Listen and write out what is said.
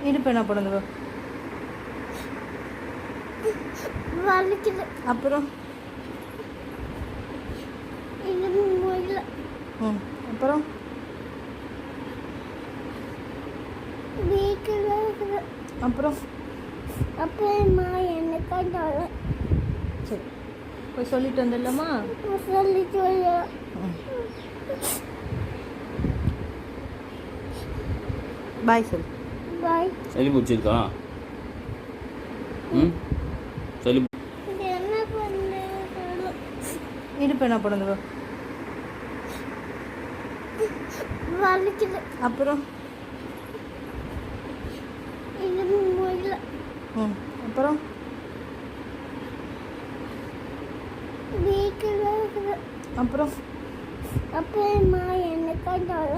இடுப்பு என்ன பண்ணுது? வலிக்குது. அப்புறம் இது முடியல. அப்புறம் வீக்கில் இருக்குது. அப்புறம் அப்புறமா என்ன கண்டால. சரி, போய் சொல்லிட்டு வந்துடலாமா? சொல்லிட்டு பாய் சொல்லு. பாய். சளி பிடிச்சிருக்கா? சளி என்ன பண்ணு? இடுப்பு என்ன பண்ணுது? வலிக்குது. அப்புறம் இது முடியல. அப்புறம் வீக்கில் இருக்குது. அப்புறம் அப்புறமா என்ன கண்டால.